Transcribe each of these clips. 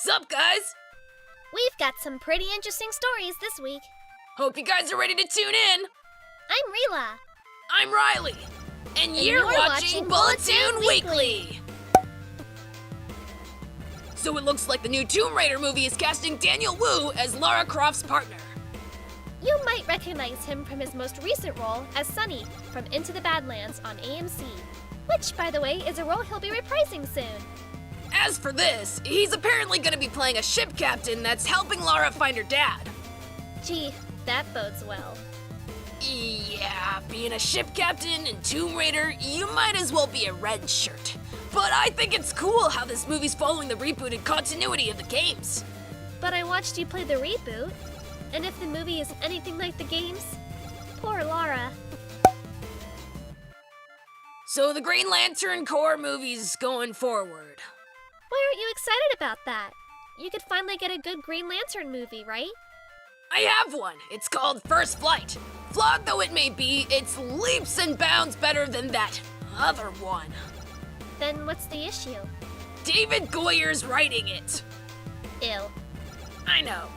Sup, guys? We've got some pretty interesting stories this week. Hope you guys are ready to tune in. I'm Rila. I'm Riley. And you're watching Bulletoon Weekly. So it looks like the new Tomb Raider movie is casting Daniel Wu as Lara Croft's partner. You might recognize him from his most recent role as Sonny from Into the Badlands on AMC, which, by the way, is a role he'll be reprising soon. As for this, he's apparently going to be playing a ship captain that's helping Lara find her dad. Gee, that bodes well. Yeah, being a ship captain in Tomb Raider, you might as well be a red shirt. But I think it's cool how this movie's following the rebooted continuity of the games. But I watched you play the reboot, and if the movie is anything like the games, poor Lara. So the Green Lantern Corps movie's going forward. Why aren't you excited about that? You could finally get a good Green Lantern movie, right? I have one. It's called First Flight. Flawed though it may be, it's leaps and bounds better than that other one. Then what's the issue? David Goyer's writing it. Ew. I know.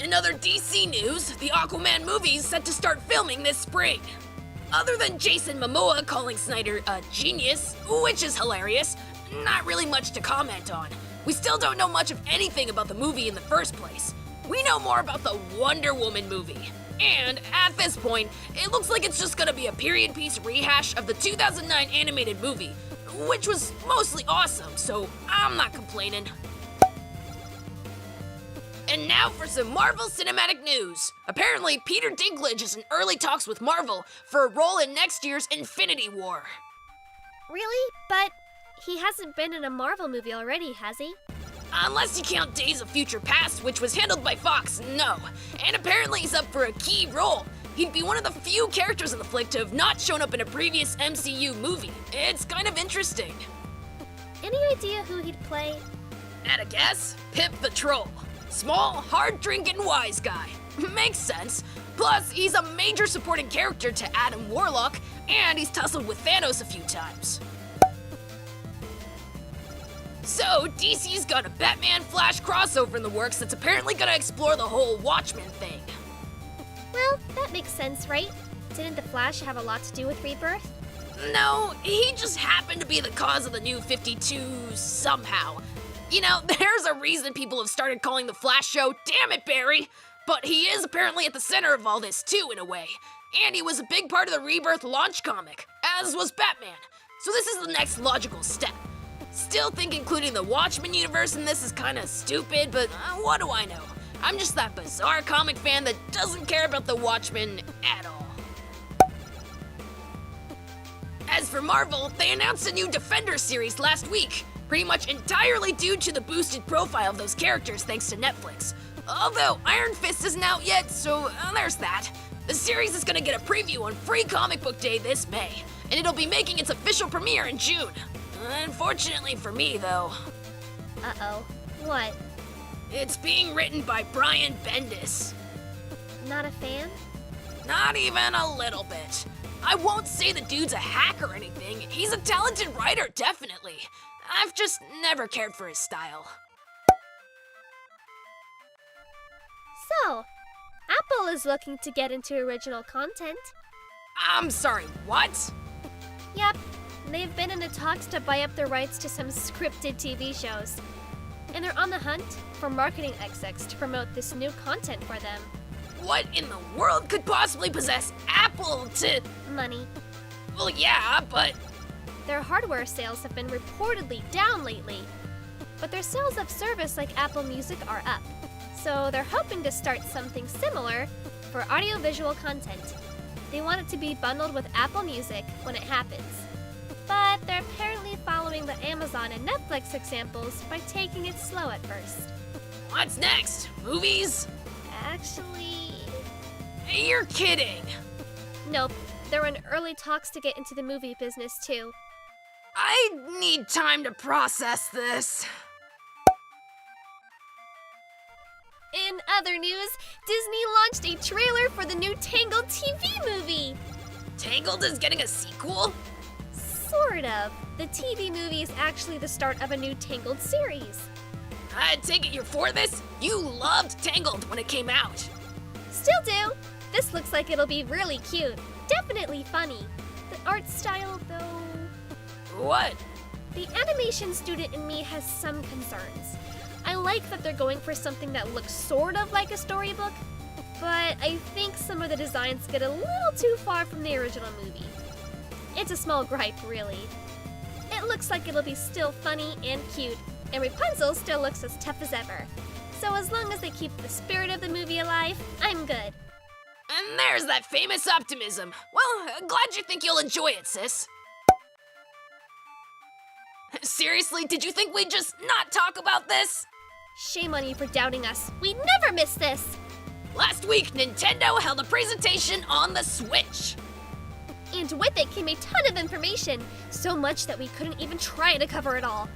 In other DC news, the Aquaman movie's set to start filming this spring. Other than Jason Momoa calling Snyder a genius, which is hilarious, not really much to comment on. We still don't know much of anything about the movie in the first place. We know more about the Wonder Woman movie. And at this point, it looks like it's just gonna be a period piece rehash of the 2009 animated movie, which was mostly awesome, so I'm not complaining. And now for some Marvel Cinematic news. Apparently, Peter Dinklage is in early talks with Marvel for a role in next year's Infinity War. Really? But he hasn't been in a Marvel movie already, has he? Unless you count Days of Future Past, which was handled by Fox, no. And apparently he's up for a key role. He'd be one of the few characters in the flick to have not shown up in a previous MCU movie. It's kind of interesting. Any idea who he'd play? At a guess? Pip the Troll. Small, hard-drinking wise guy. Makes sense. Plus, he's a major supporting character to Adam Warlock, and he's tussled with Thanos a few times. So, DC's got a Batman-Flash crossover in the works that's apparently gonna explore the whole Watchmen thing. Well, that makes sense, right? Didn't the Flash have a lot to do with Rebirth? No, he just happened to be the cause of the New 52 somehow. You know, there's a reason people have started calling the Flash show Damn It, Barry! But he is apparently at the center of all this too, in a way. And he was a big part of the Rebirth launch comic, as was Batman. So this is the next logical step. Still think including the Watchmen universe in this is kinda stupid, but what do I know? I'm just that bizarre comic fan that doesn't care about the Watchmen at all. As for Marvel, they announced a new Defender series last week, pretty much entirely due to the boosted profile of those characters thanks to Netflix. Although Iron Fist isn't out yet, so there's that. The series is gonna get a preview on Free Comic Book Day this May, and it'll be making its official premiere in June. Unfortunately for me, though. Uh-oh. What? It's being written by Brian Bendis. Not a fan? Not even a little bit. I won't say the dude's a hack or anything. He's a talented writer, definitely. I've just never cared for his style. So, Apple is looking to get into original content. I'm sorry, what? Yep, they've been in the talks to buy up the rights to some scripted TV shows. And they're on the hunt for marketing execs to promote this new content for them. What in the world could possibly possess Apple to... Money. Well, yeah, but... Their hardware sales have been reportedly down lately, but their sales of service like Apple Music are up. So they're hoping to start something similar for audiovisual content. They want it to be bundled with Apple Music when it happens. But they're apparently following the Amazon and Netflix examples by taking it slow at first. What's next? Movies? Actually... You're kidding! Nope, they're in early talks to get into the movie business too. I need time to process this. In other news, Disney launched a trailer for the new Tangled TV movie. Tangled is getting a sequel? Sort sort of. The TV movie is actually the start of a new Tangled series. I take it you're for this? You loved Tangled when it came out. Still do. This looks like it'll be really cute. Definitely funny. The art style, though... What? The animation student in me has some concerns. I like that they're going for something that looks sort of like a storybook, but I think some of the designs get a little too far from the original movie. It's a small gripe, really. It looks like it'll be still funny and cute, and Rapunzel still looks as tough as ever. So as long as they keep the spirit of the movie alive, I'm good. And there's that famous optimism. Well, glad you think you'll enjoy it, sis. Seriously, did you think we'd just not talk about this? Shame on you for doubting us. We never miss this! Last week, Nintendo held a presentation on the Switch. And with it came a ton of information, so much that we couldn't even try to cover it all.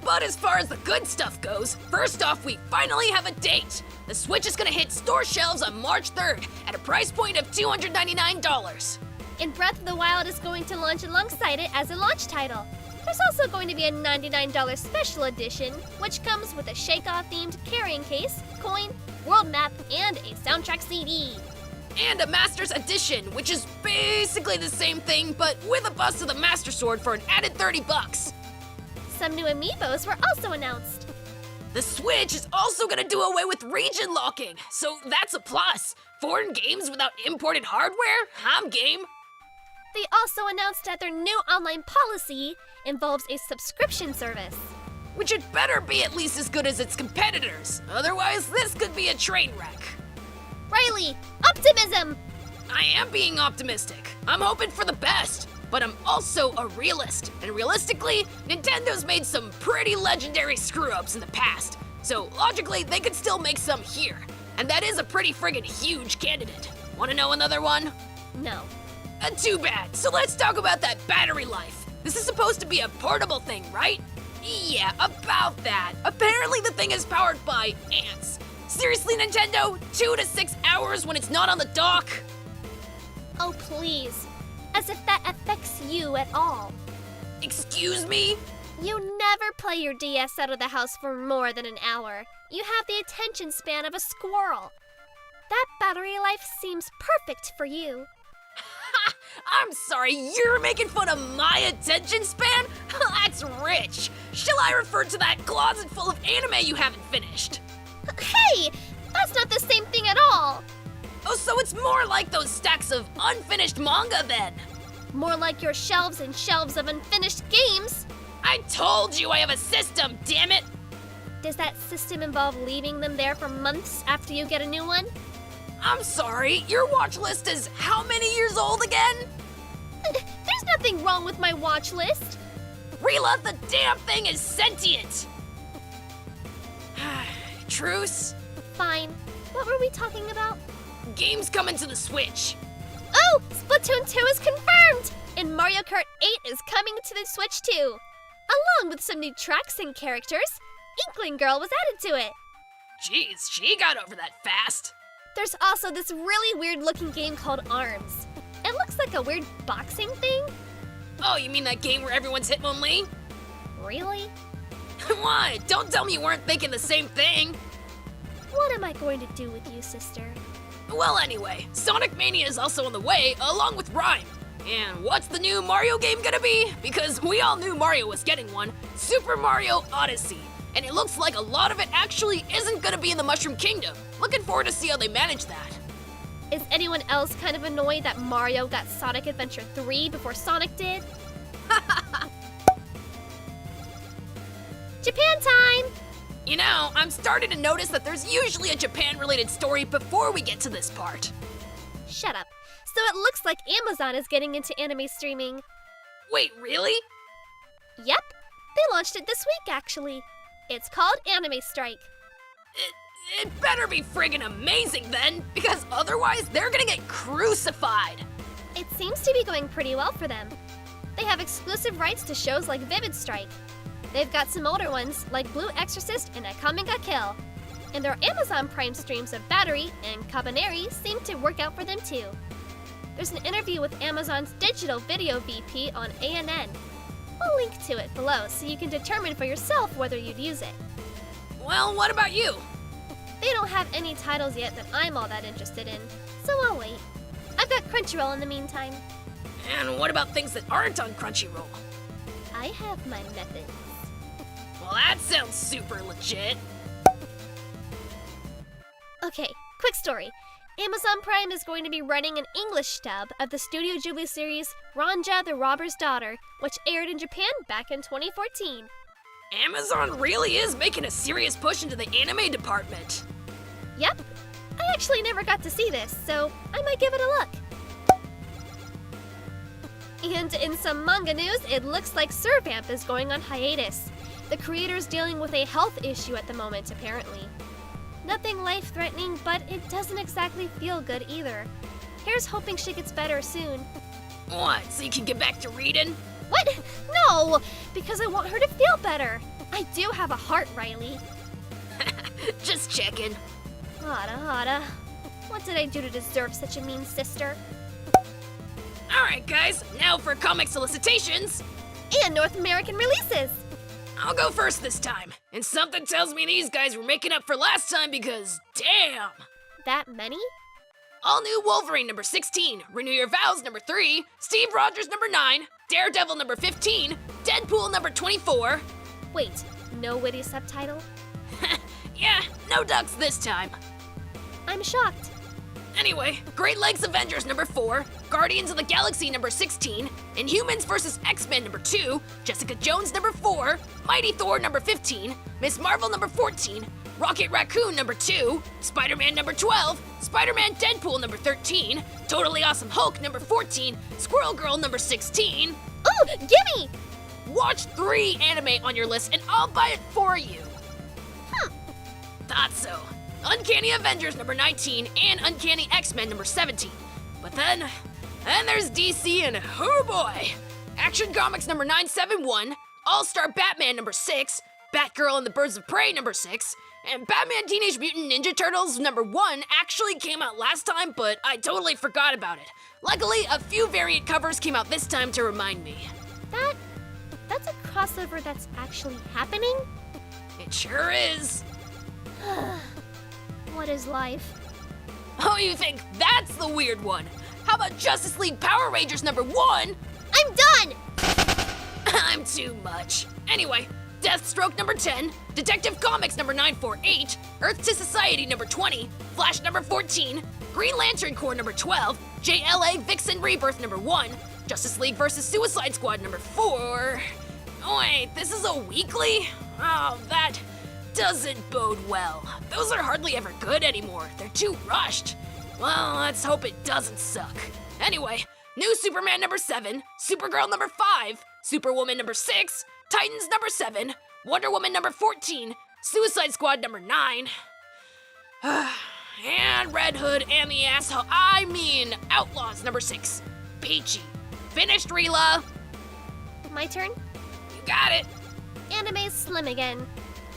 But as far as the good stuff goes, first off, we finally have a date. The Switch is gonna hit store shelves on March 3rd at a price point of $299. And Breath of the Wild is going to launch alongside it as a launch title. There's also going to be a $99 special edition, which comes with a Shake-Off themed carrying case, coin, world map, and a soundtrack CD. And a Master's Edition, which is basically the same thing, but with a bust of the Master Sword for an added $30. Some new amiibos were also announced. The Switch is also gonna do away with region locking, so that's a plus. Foreign games without imported hardware? I'm game. They also announced that their new online policy involves a subscription service. Which had better be at least as good as its competitors. Otherwise, this could be a train wreck. Riley, optimism! I am being optimistic. I'm hoping for the best. But I'm also a realist. And realistically, Nintendo's made some pretty legendary screw-ups in the past. So logically, they could still make some here. And that is a pretty friggin' huge candidate. Wanna know another one? No. Too bad. So let's talk about that battery life. This is supposed to be a portable thing, right? Yeah, about that. Apparently the thing is powered by ants. Seriously, Nintendo? 2 to 6 hours when it's not on the dock? Oh, please. As if that affects you at all. Excuse me? You never play your DS out of the house for more than an hour. You have the attention span of a squirrel. That battery life seems perfect for you. I'm sorry, you're making fun of my attention span? That's rich. Shall I refer to that closet full of anime you haven't finished? Hey, that's not the same thing at all. Oh, so it's more like those stacks of unfinished manga then. More like your shelves and shelves of unfinished games. I told you I have a system, damn it. Does that system involve leaving them there for months after you get a new one? I'm sorry, your watch list is how many years old again? There's nothing wrong with my watch list. Rila, the damn thing is sentient. Truce? Fine. What were we talking about? Games coming to the Switch. Oh, Splatoon 2 is confirmed! And Mario Kart 8 is coming to the Switch too. Along with some new tracks and characters, Inkling Girl was added to it. Jeez, she got over that fast. There's also this really weird looking game called ARMS. It looks like a weird boxing thing. Oh, you mean that game where everyone's Hitmonlee? Really? Why? Don't tell me you weren't thinking the same thing. What am I going to do with you, sister? Well, anyway, Sonic Mania is also on the way, along with Rhyme. And what's the new Mario game gonna be? Because we all knew Mario was getting one, Super Mario Odyssey. And it looks like a lot of it actually isn't gonna be in the Mushroom Kingdom. Looking forward to see how they manage that. Is anyone else kind of annoyed that Mario got Sonic Adventure 3 before Sonic did? Japan time! You know, I'm starting to notice that there's usually a Japan-related story before we get to this part. Shut up. So it looks like Amazon is getting into anime streaming. Wait, really? Yep. They launched it this week, actually. It's called Anime Strike. It better be friggin' amazing then, because otherwise they're gonna get crucified. It seems to be going pretty well for them. They have exclusive rights to shows like Vivid Strike. They've got some older ones like Blue Exorcist and Akame ga Kill. And their Amazon Prime streams of Battery and Kabaneri seem to work out for them too. There's an interview with Amazon's digital video VP on ANN, I'll link to it below so you can determine for yourself whether you'd use it. Well, what about you? They don't have any titles yet that I'm all that interested in, so I'll wait. I've got Crunchyroll in the meantime. And what about things that aren't on Crunchyroll? I have my methods. Well, that sounds super legit. Okay, quick story. Amazon Prime is going to be running an English dub of the Studio Ghibli series Ranja the Robber's Daughter, which aired in Japan back in 2014. Amazon really is making a serious push into the anime department. Yep. I actually never got to see this, so I might give it a look. And in some manga news, it looks like Servamp is going on hiatus. The creator's dealing with a health issue at the moment, apparently. Nothing life-threatening, but it doesn't exactly feel good either. Here's hoping she gets better soon. What, so you can get back to reading? What? No! Because I want her to feel better. I do have a heart, Riley. Just checking. Hada. What did I do to deserve such a mean sister? Alright guys, now for comic solicitations. And North American releases. I'll go first this time. And something tells me these guys were making up for last time because, damn! That many? All new Wolverine number 16, Renew Your Vows number 3, Steve Rogers number 9, Daredevil number 15, Deadpool number 24. Wait, no witty subtitle? Yeah, no ducks this time. I'm shocked. Anyway, Great Lakes Avengers number 4, Guardians of the Galaxy number 16, Inhumans vs. X-Men number 2, Jessica Jones number 4, Mighty Thor number 15, Miss Marvel number 14, Rocket Raccoon number 2, Spider-Man number 12, Spider-Man Deadpool number 13, Totally Awesome Hulk number 14, Squirrel Girl number 16. Ooh, gimme! Watch 3 anime on your list and I'll buy it for you. Thought so. Uncanny Avengers number 19 and Uncanny X-Men number 17. But then there's DC and oh boy! Action Comics number 971, All-Star Batman number 6, Batgirl and the Birds of Prey number 6, and Batman Teenage Mutant Ninja Turtles number 1 actually came out last time, but I totally forgot about it. Luckily, a few variant covers came out this time to remind me. That's a crossover that's actually happening? It sure is. What is life? Oh, you think that's the weird one? How about Justice League Power Rangers number 1? I'm done! I'm too much. Anyway, Deathstroke number 10, Detective Comics number 948, Earth to Society number 20, Flash number 14, Green Lantern Corps number 12, JLA Vixen Rebirth number 1, Justice League vs. Suicide Squad number 4. Oh wait, this is a weekly? Oh, that doesn't bode well. Those are hardly ever good anymore. They're too rushed. Well, let's hope it doesn't suck. Anyway, new Superman number 7, Supergirl number 5, Superwoman number 6, Titans number 7, Wonder Woman number 14, Suicide Squad number 9, and Red Hood and the Outlaws number 6. Peachy. Finished, Rila. My turn? You got it. Anime's slim again.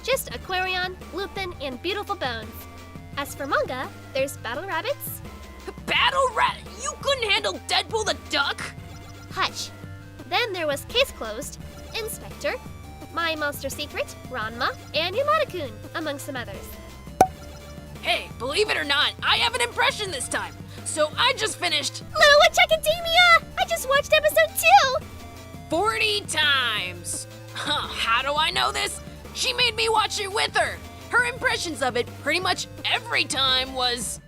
Just Aquarion, Lupin, and Beautiful Bones. As for manga, there's Battle Rabbits. Battle Rat? You couldn't handle Deadpool the Duck? Hush. Then there was Case Closed, Inspector, My Monster Secret, Ranma, and Yamada-kun, among some others. Hey, believe it or not, I have an impression this time. So I just finished Little Witch Academia! I just watched episode 2! 40 times. How do I know this? She made me watch it with her. Her impressions of it pretty much every time was...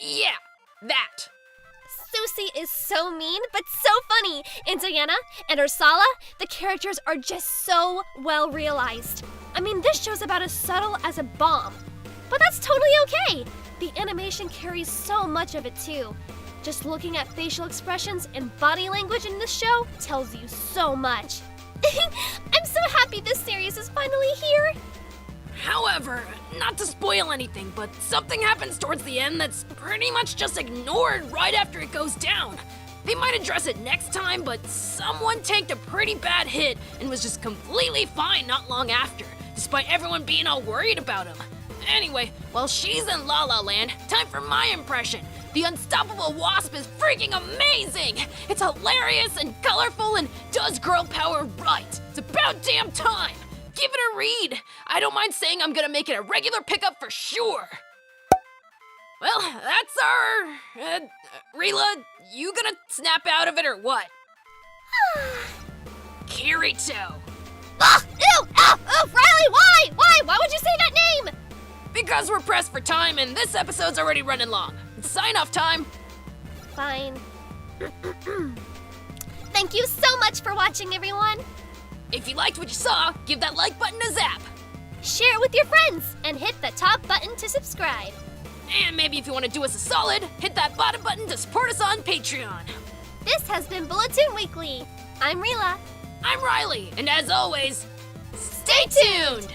yeah, that. Susie is so mean, but so funny. And Diana and Ursula, the characters are just so well realized. I mean, this show's about as subtle as a bomb. But that's totally okay. The animation carries so much of it too. Just looking at facial expressions and body language in this show tells you so much. I'm so happy this series is finally here. However, not to spoil anything, but something happens towards the end that's pretty much just ignored right after it goes down. They might address it next time, but someone tanked a pretty bad hit and was just completely fine not long after, despite everyone being all worried about him. Anyway, while she's in La La Land, time for my impression. The Unstoppable Wasp is freaking amazing! It's hilarious and colorful and does girl power right. It's about damn time! Give it a read! I don't mind saying I'm gonna make it a regular pickup for sure! Well, that's our... Rila, you gonna snap out of it or what? Kirito. Ah! Ew! Ah! Oh, Riley, why? Why? Why would you say that name? Because we're pressed for time and this episode's already running long. It's sign-off time. Fine. Thank you so much for watching, everyone. If you liked what you saw, give that like button a zap. Share it with your friends and hit the top button to subscribe. And maybe if you want to do us a solid, hit that bottom button to support us on Patreon. This has been Bulletoon Weekly. I'm Rila. I'm Riley, and as always, stay tuned!